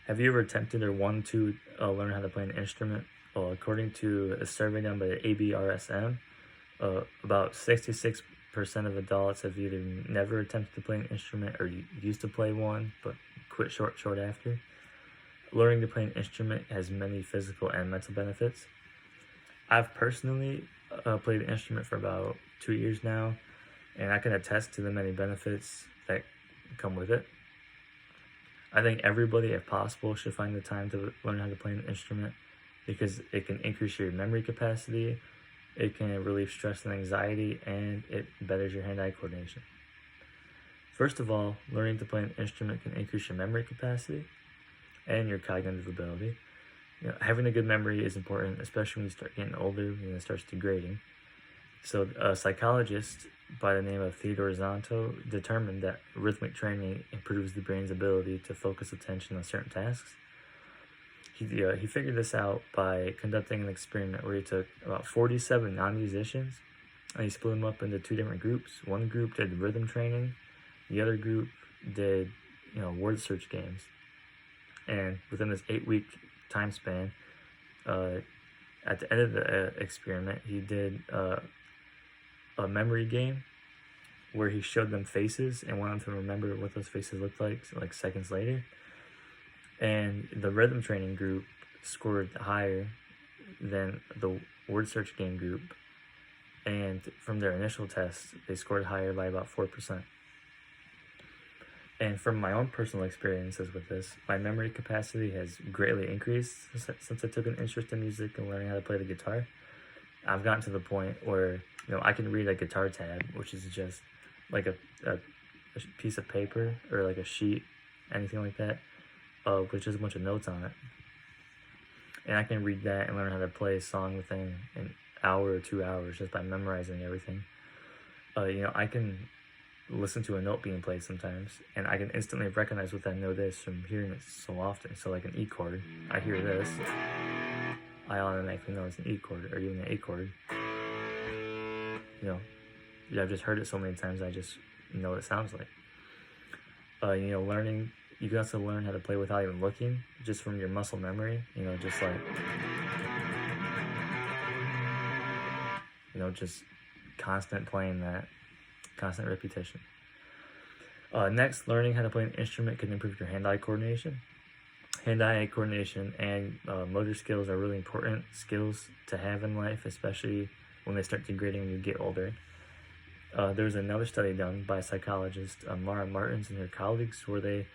Have you ever attempted or wanted to learn how to play an instrument? Well, according to a survey done by the ABRSM, about 66% of adults have either never attempted to play an instrument or used to play one but quit short after. Learning to play an instrument has many physical and mental benefits. I've personally played an instrument for about 2 years now, and I can attest to the many benefits that come with it. I think everybody, if possible, should find the time to learn how to play an instrument because it can increase your memory capacity, it can relieve stress and anxiety, and it betters your hand-eye coordination. First of all, learning to play an instrument can increase your memory capacity and your cognitive ability. Having a good memory is important, especially when you start getting older and it starts degrading. So a psychologist by the name of Theodore Zonto determined that rhythmic training improves the brain's ability to focus attention on certain tasks. He figured this out by conducting an experiment where he took about 47 non-musicians and he split them up into 2 different groups. One group did rhythm training, the other group did word search games. And within this 8-week time span, at the end of the experiment, he did a memory game where he showed them faces and wanted them to remember what those faces looked like seconds later. And the rhythm training group scored higher than the word search game group. And from their initial tests, they scored higher by about 4%. And from my own personal experiences with this, my memory capacity has greatly increased since I took an interest in music and learning how to play the guitar. I've gotten to the point where I can read a guitar tab, which is just like a piece of paper or like a sheet, anything like that, with just a bunch of notes on it. And I can read that and learn how to play a song within an hour or 2 hours just by memorizing everything. I can listen to a note being played sometimes, and I can instantly recognize what that note is from hearing it so often. So like an E chord, I hear this, I automatically know it's an E chord, or even an A chord. I've just heard it so many times, I just know what it sounds like. You can also learn how to play without even looking, just from your muscle memory, just like, just constant playing that, constant repetition. Next, learning how to play an instrument can improve your hand-eye coordination. Hand-eye coordination and motor skills are really important skills to have in life, especially when they start degrading when you get older. There's another study done by psychologist Mara Martins and her colleagues where they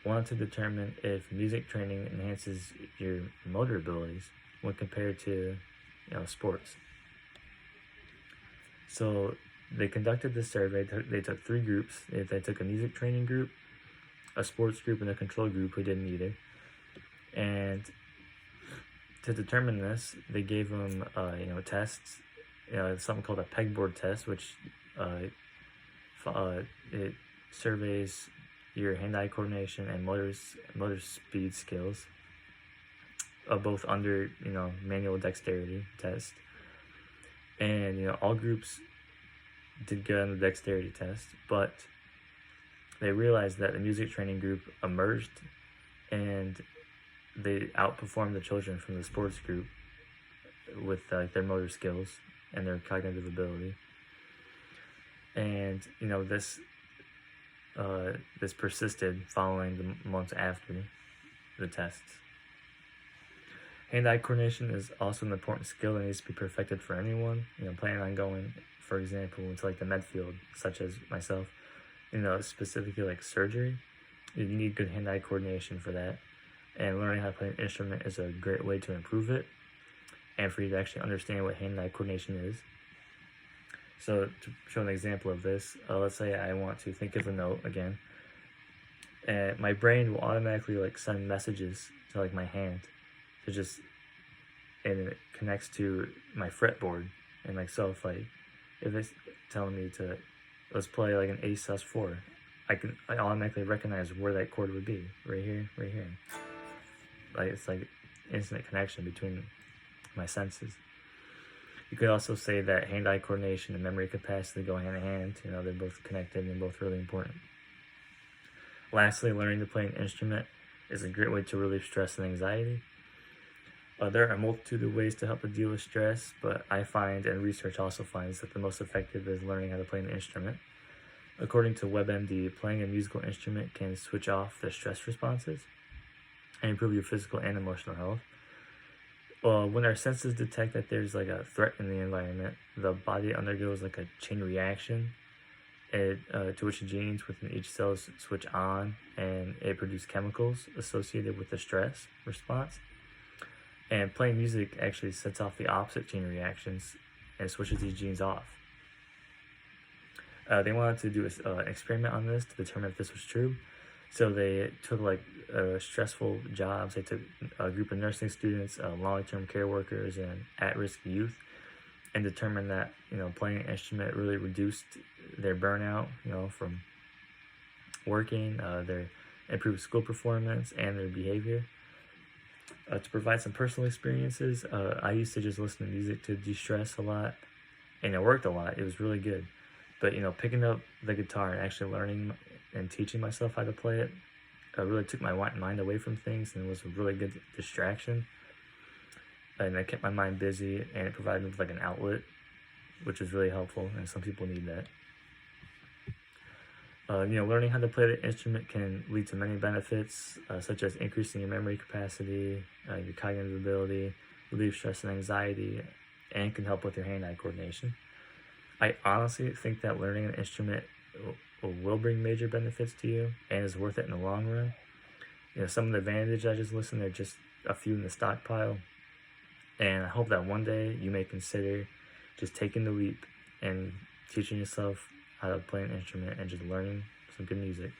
wanted to determine if music training enhances your motor abilities when compared to sports. So they conducted this survey. They took 3 groups. They took a music training group, a sports group, and a control group who didn't either. And to determine this, they gave them tests. Something called a pegboard test, which it surveys your hand-eye coordination and motor speed skills, both under manual dexterity test. And all groups did good on the dexterity test, but they realized that the music training group emerged and they outperformed the children from the sports group with their motor skills and their cognitive ability. And this persisted following the months after the tests. Hand-eye coordination is also an important skill that needs to be perfected for anyone. Planning on going, for example, into the med field, such as myself, specifically like surgery. You need good hand-eye coordination for that. And learning how to play an instrument is a great way to improve it and for you to actually understand what hand-eye coordination is. So to show an example of this, let's say I want to think of a note again, and my brain will automatically send messages to my hand and it connects to my fretboard, and so if it's telling me to let's play an A sus4, I automatically recognize where that chord would be, right here. It's instant connection between my senses. You could also say that hand-eye coordination and memory capacity go hand in hand. They're both connected and they're both really important. Lastly, learning to play an instrument is a great way to relieve stress and anxiety. There are a multitude of ways to help to deal with stress, but I find, and research also finds, that the most effective is learning how to play an instrument. According to WebMD, playing a musical instrument can switch off the stress responses and improve your physical and emotional health. When our senses detect that there's like a threat in the environment, the body undergoes like a chain reaction to which genes within each cell switch on, and it produces chemicals associated with the stress response. And playing music actually sets off the opposite chain reactions and switches these genes off. They wanted to do an experiment on this to determine if this was true. So they took like stressful jobs. They took a group of nursing students, long-term care workers, and at-risk youth, and determined that playing an instrument really reduced their burnout, from working, their improved school performance, and their behavior. To provide some personal experiences, I used to just listen to music to de-stress a lot, and it worked a lot. It was really good. But picking up the guitar and actually learning and teaching myself how to play it really took my mind away from things, and it was a really good distraction. And I kept my mind busy, and it provided me with like an outlet, which is really helpful, and some people need that. Learning how to play the instrument can lead to many benefits, such as increasing your memory capacity, your cognitive ability, relieve stress and anxiety, and can help with your hand-eye coordination. I honestly think that learning an instrument will bring major benefits to you and is worth it in the long run. Some of the advantages I just listed are just a few in the stockpile, and I hope that one day you may consider just taking the leap and teaching yourself how to play an instrument and just learning some good music.